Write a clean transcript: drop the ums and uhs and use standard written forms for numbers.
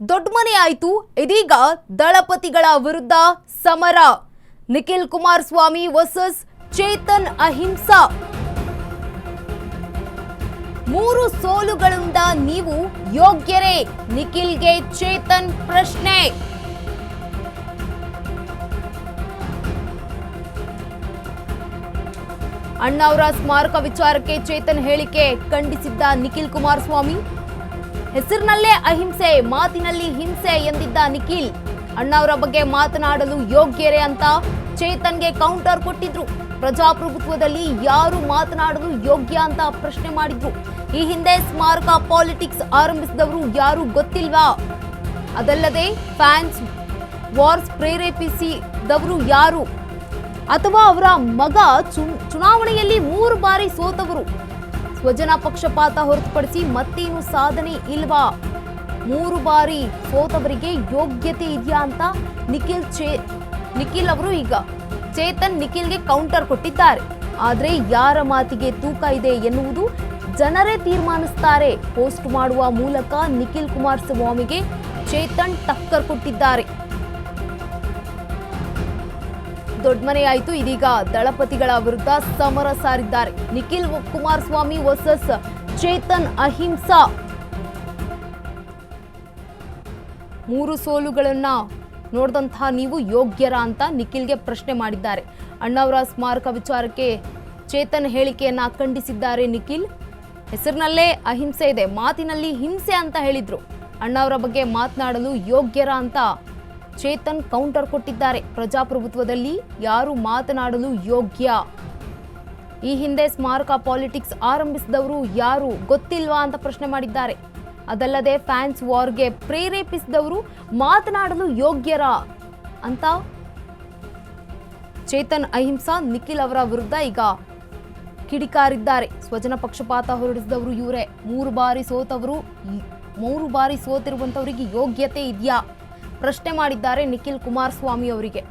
ದೊಡ್ಡ ಮನೆ ಆಯಿತು. ಇದೀಗ ದಳಪತಿಗಳ ವಿರುದ್ಧ ಸಮರ. ನಿಖಿಲ್ ಕುಮಾರಸ್ವಾಮಿ ವರ್ಸಸ್ ಚೇತನ್ ಅಹಿಂಸಾ. 3 ಸೋಲುಗಳಿಂದ ನೀವು ಯೋಗ್ಯರೇ? ನಿಖಿಲ್ಗೆ ಚೇತನ್ ಪ್ರಶ್ನೆ. ಅಣ್ಣಾವರ ಸ್ಮಾರಕ ವಿಚಾರಕ್ಕೆ ಚೇತನ್ ಹೇಳಿಕೆ ಖಂಡಿಸಿದ್ದ ನಿಖಿಲ್ ಕುಮಾರಸ್ವಾಮಿ. ಹೆಸರಿನಲ್ಲೇ ಅಹಿಂಸೆ, ಮಾತಿನಲ್ಲಿ ಹಿಂಸೆ ಎಂದಿದ್ದ ನಿಖಿಲ್ ಅಣ್ಣಾವರ ಬಗ್ಗೆ ಮಾತನಾಡಲು ಯೋಗ್ಯರೇ ಅಂತ ಚೇತನ್ಗೆ ಕೌಂಟರ್ ಕೊಟ್ಟಿದ್ರು. ಪ್ರಜಾಪ್ರಭುತ್ವದಲ್ಲಿ ಯಾರು ಮಾತನಾಡಲು ಯೋಗ್ಯ ಅಂತ ಪ್ರಶ್ನೆ ಮಾಡಿದ್ರು. ಈ ಹಿಂದೆ ಸ್ಮಾರಕ ಪಾಲಿಟಿಕ್ಸ್ ಆರಂಭಿಸಿದವರು ಯಾರು ಗೊತ್ತಿಲ್ವಾ? ಅದಲ್ಲದೆ ಫ್ಯಾನ್ಸ್ ವಾರ್ಸ್ ಪ್ರೇರೇಪಿಸಿದವರು ಯಾರು? ಅಥವಾ ಅವರ ಮಗ ಚುನಾವಣೆಯಲ್ಲಿ 3 ಬಾರಿ ಸೋತವರು. ಸ್ವಜನ ಪಕ್ಷಪಾತ ಹೊರತುಪಡಿಸಿ ಮತ್ತೇನು ಸಾಧನೆ ಇಲ್ವಾ? 3 ಬಾರಿ ಸೋತವರಿಗೆ ಯೋಗ್ಯತೆ ಇದೆಯಾ ಅಂತ ನಿಖಿಲ್ ಅವರು ಈಗ ಚೇತನ್ ನಿಖಿಲ್ಗೆ ಕೌಂಟರ್ ಕೊಟ್ಟಿದ್ದಾರೆ. ಆದ್ರೆ ಯಾರ ಮಾತಿಗೆ ತೂಕ ಇದೆ ಎನ್ನುವುದು ಜನರೇ ತೀರ್ಮಾನಿಸುತ್ತಾರೆ. ಪೋಸ್ಟ್ ಮಾಡುವ ಮೂಲಕ ನಿಖಿಲ್ ಕುಮಾರಸ್ವಾಮಿಗೆ ಚೇತನ್ ಟಕ್ಕರ್ ಕೊಟ್ಟಿದ್ದಾರೆ. ದೊಡ್ಡ ಮನೆ ಆಯಿತು. ಇದೀಗ ದಳಪತಿಗಳ ವಿರುದ್ಧ ಸಮರ ಸಾರಿದ್ದಾರೆ. ನಿಖಿಲ್ ಕುಮಾರಸ್ವಾಮಿ ವರ್ಸಸ್ ಚೇತನ್ ಅಹಿಂಸಾ. 3 ಸೋಲುಗಳನ್ನ ನೋಡಿದಂತಹ ನೀವು ಯೋಗ್ಯರ ಅಂತ ನಿಖಿಲ್ಗೆ ಪ್ರಶ್ನೆ ಮಾಡಿದ್ದಾರೆ. ಅಣ್ಣಾವರ ಸ್ಮಾರಕ ವಿಚಾರಕ್ಕೆ ಚೇತನ್ ಹೇಳಿಕೆಯನ್ನ ಖಂಡಿಸಿದ್ದಾರೆ ನಿಖಿಲ್. ಹೆಸರಿನಲ್ಲೇ ಅಹಿಂಸೆ ಇದೆ, ಮಾತಿನಲ್ಲಿ ಹಿಂಸೆ ಅಂತ ಹೇಳಿದ್ರು. ಅಣ್ಣಾವರ ಬಗ್ಗೆ ಮಾತನಾಡಲು ಯೋಗ್ಯರ ಅಂತ ಚೇತನ್ ಕೌಂಟರ್ ಕೊಟ್ಟಿದ್ದಾರೆ. ಪ್ರಜಾಪ್ರಭುತ್ವದಲ್ಲಿ ಯಾರು ಮಾತನಾಡಲು ಯೋಗ್ಯ? ಈ ಹಿಂದೆ ಸ್ಮಾರಕ ಪಾಲಿಟಿಕ್ಸ್ ಆರಂಭಿಸಿದವರು ಯಾರು ಗೊತ್ತಿಲ್ವಾ ಅಂತ ಪ್ರಶ್ನೆ ಮಾಡಿದ್ದಾರೆ. ಅದಲ್ಲದೆ ಫ್ಯಾನ್ಸ್ ವಾರ್ಗೆ ಪ್ರೇರೇಪಿಸಿದವರು ಮಾತನಾಡಲು ಯೋಗ್ಯರ ಅಂತ ಚೇತನ್ ಅಹಿಂಸಾ ನಿಖಿಲ್ ಅವರ ವಿರುದ್ಧ ಈಗ ಕಿಡಿಕಾರಿದ್ದಾರೆ. ಸ್ವಜನ ಪಕ್ಷಪಾತ ಹೊರಡಿಸಿದವರು ಇವರೇ. 3 ಬಾರಿ ಸೋತವರು, 3 ಬಾರಿ ಸೋತಿರುವಂತವರಿಗೆ ಯೋಗ್ಯತೆ ಇದೆಯಾ ಪ್ರಶ್ನೆ ಮಾಡಿದ್ದಾರೆ ನಿಖಿಲ್ ಕುಮಾರಸ್ವಾಮಿ ಅವರಿಗೆ.